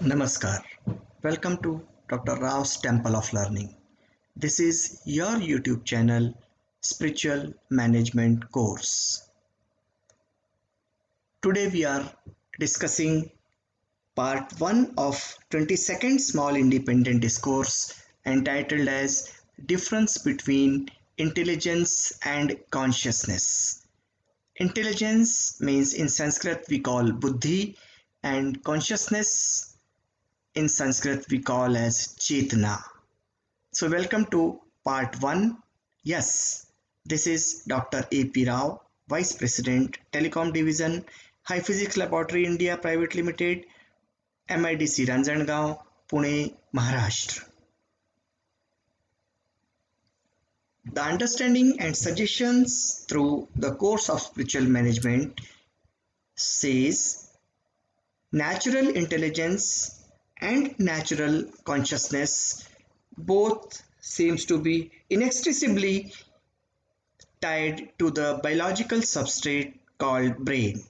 Namaskar. Welcome to Dr. Rao's Temple of Learning. This is your YouTube channel, Spiritual Management Course. Today we are discussing part 1 of 22nd Small Independent Discourse entitled as Difference Between Intelligence and Consciousness. Intelligence means in Sanskrit we call buddhi, and consciousness in Sanskrit we call as Chetana. So welcome to part 1. Yes, this is Dr. A.P. Rao, Vice President, Telecom Division, High Physics Laboratory India Private Limited, MIDC Ranjangaon, Pune, Maharashtra. The understanding and suggestions through the course of spiritual management says natural intelligence and natural consciousness both seems to be inextricably tied to the biological substrate called brain.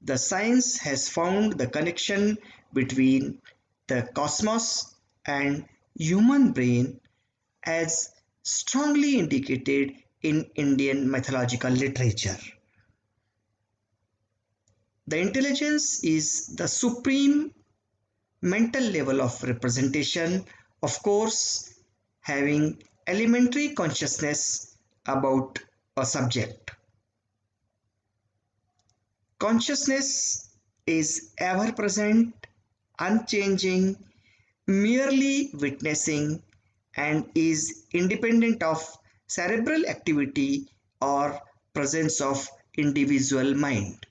The science has found the connection between the cosmos and human brain as strongly indicated in Indian mythological literature. The intelligence is the supreme mental level of representation, of course, having elementary consciousness about a subject. Consciousness is ever present, unchanging, merely witnessing, and is independent of cerebral activity or presence of individual mind.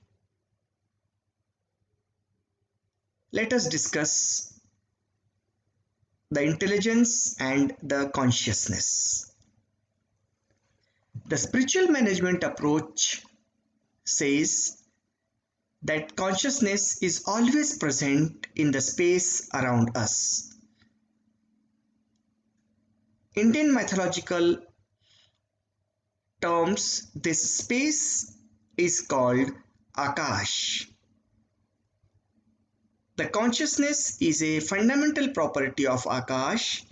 Let us discuss the intelligence and the consciousness. The spiritual management approach says that consciousness is always present in the space around us. Indian mythological terms, this space is called Akash. The consciousness is a fundamental property of Akash,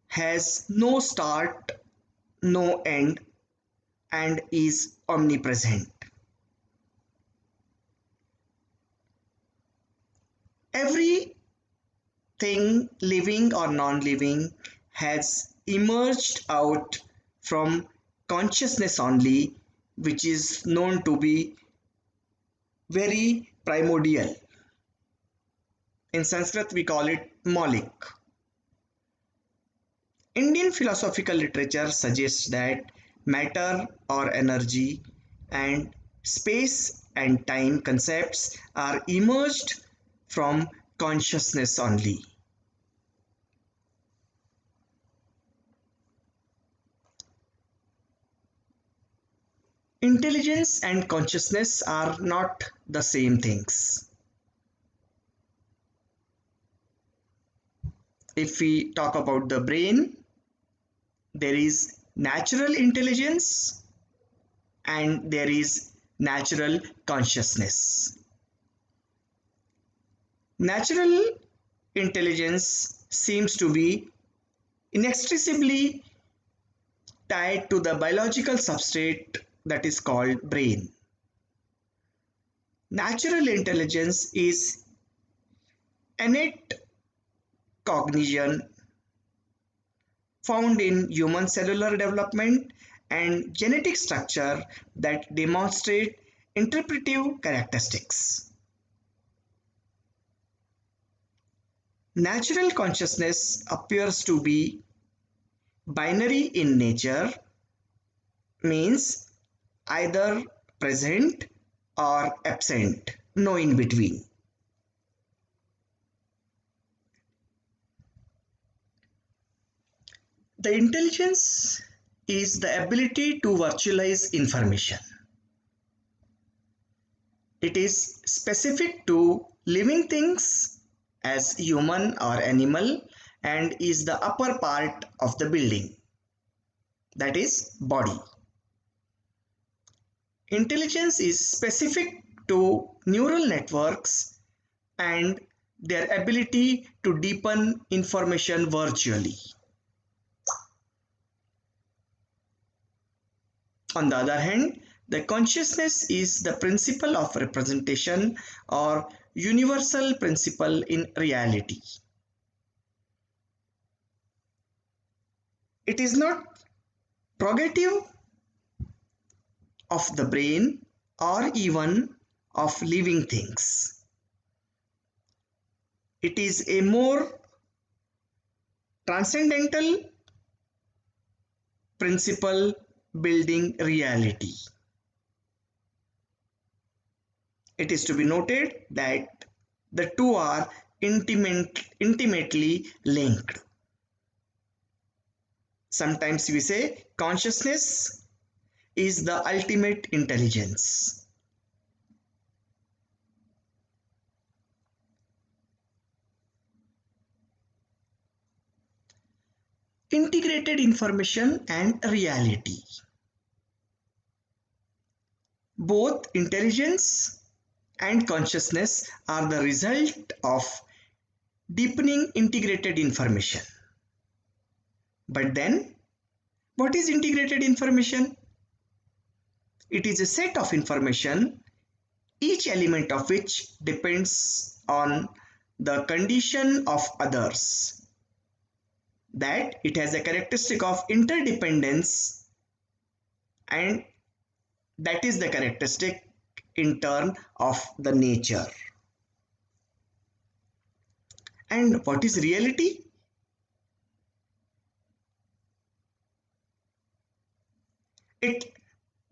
has no start, no end, and is omnipresent. Everything living or non-living has emerged out from consciousness only, which is known to be very primordial. In Sanskrit we call it Maulik. Indian philosophical literature suggests that matter or energy and space and time concepts are emerged from consciousness only. Intelligence and consciousness are not the same things. If we talk about the brain, there is natural intelligence and there is natural consciousness. Natural intelligence seems to be inextricably tied to the biological substrate that is called brain. Natural intelligence is innate cognition found in human cellular development and genetic structure that demonstrate interpretive characteristics. Natural consciousness appears to be binary in nature, means either present or absent, no in between. The intelligence is the ability to virtualize information. It is specific to living things as human or animal and is the upper part of the building, that is body. Intelligence is specific to neural networks and their ability to deepen information virtually. On the other hand, the consciousness is the principle of representation or universal principle in reality. It is not prerogative of the brain or even of living things. It is a more transcendental principle building reality. It is to be noted that the two are intimately linked. Sometimes we say consciousness is the ultimate intelligence. Integrated information and reality. Both intelligence and consciousness are the result of deepening integrated information. But then, what is integrated information? It is a set of information, each element of which depends on the condition of others. That it has a characteristic of interdependence, and that is the characteristic in turn of the nature. And what is reality? It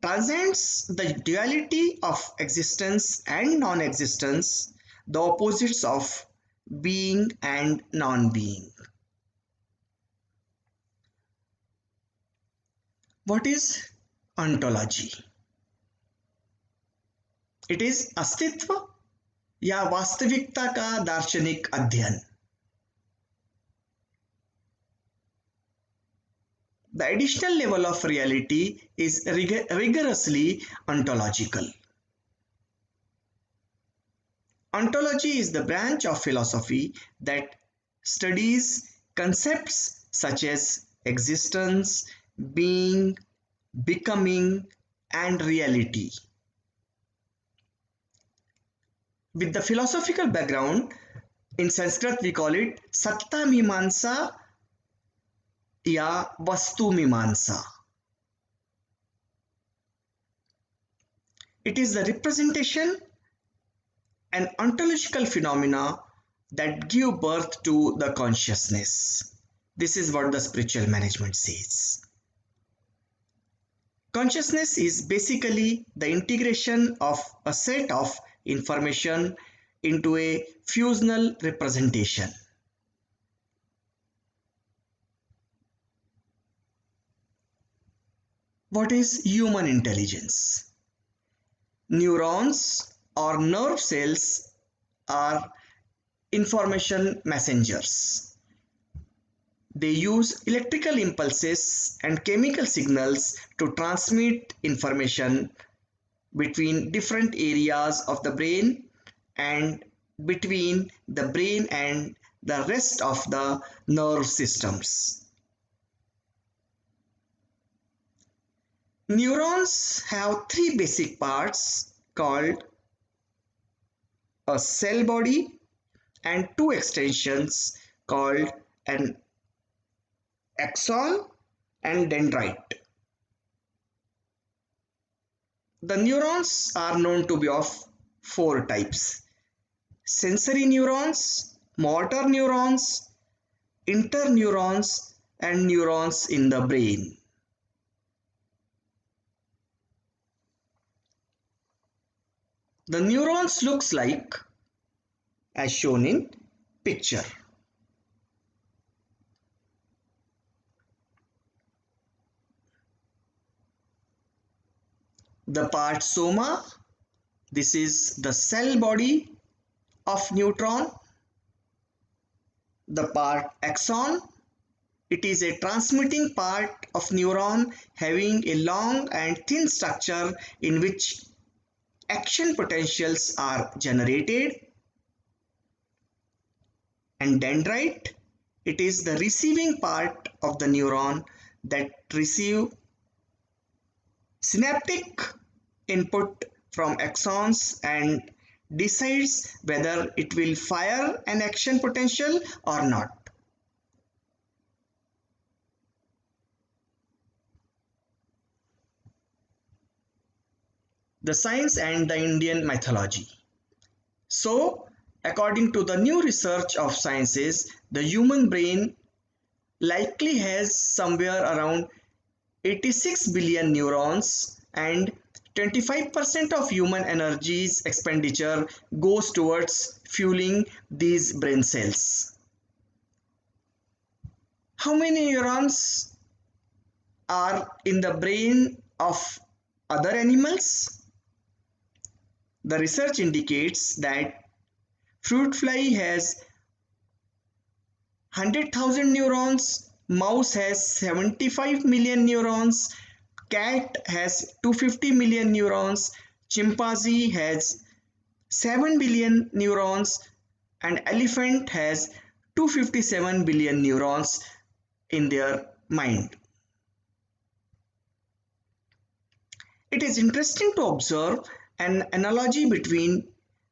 transcends the duality of existence and non-existence, the opposites of being and non-being. What is ontology? It is अस्तित्व या वास्तविकता का दार्शनिक अध्ययन. The additional level of reality is rigorously ontological. Ontology is the branch of philosophy that studies concepts such as existence, being, becoming, and reality. With the philosophical background, in Sanskrit we call it Satta Mimamsa या वस्तु मीमांसा. It is the representation and ontological phenomena that give birth to the consciousness. This is what the spiritual management says. Consciousness is basically the integration of a set of information into a fusional representation. What is human intelligence? Neurons or nerve cells are information messengers. They use electrical impulses and chemical signals to transmit information between different areas of the brain and between the brain and the rest of the nerve systems. Neurons have three basic parts called a cell body and two extensions called an axon and dendrite. The neurons are known to be of four types: sensory neurons, motor neurons, interneurons, and neurons in the brain. The neurons looks like as shown in picture. The part soma, this is the cell body of neutron. The part axon, it is a transmitting part of neuron having a long and thin structure in which action potentials are generated. And dendrite, it is the receiving part of the neuron that receive synaptic input from axons and decides whether it will fire an action potential or not. The science and the Indian mythology. So, according to the new research of sciences, the human brain likely has somewhere around 86 billion neurons, and 25% of human energy's expenditure goes towards fueling these brain cells. How many neurons are in the brain of other animals? The research indicates that fruit fly has 100,000 neurons, mouse has 75 million neurons, cat has 250 million neurons, chimpanzee has 7 billion neurons, and elephant has 257 billion neurons in their mind. It is interesting to observe an analogy between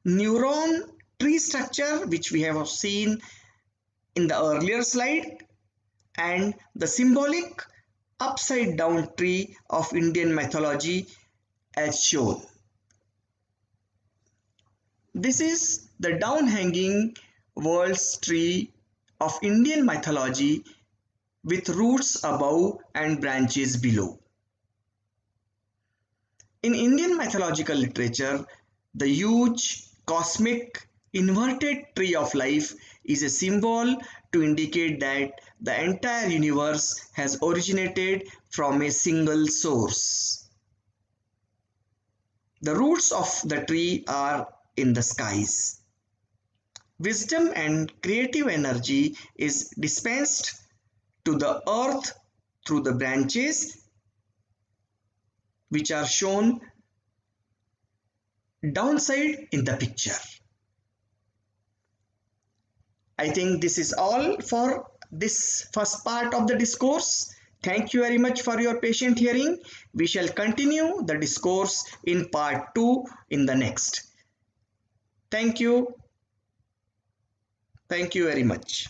neuron tree structure, which we have seen in the earlier slide, and the symbolic upside down tree of Indian mythology as shown. This is the down hanging world's tree of Indian mythology with roots above and branches below. In Indian mythological literature, the huge cosmic inverted tree of life is a symbol to indicate that the entire universe has originated from a single source. The roots of the tree are in the skies. Wisdom and creative energy is dispensed to the earth through the branches, which are shown downside in the picture. I think this is all for this first part of the discourse. Thank you very much for your patient hearing. We shall continue the discourse in part 2 in the next. Thank you. Thank you very much.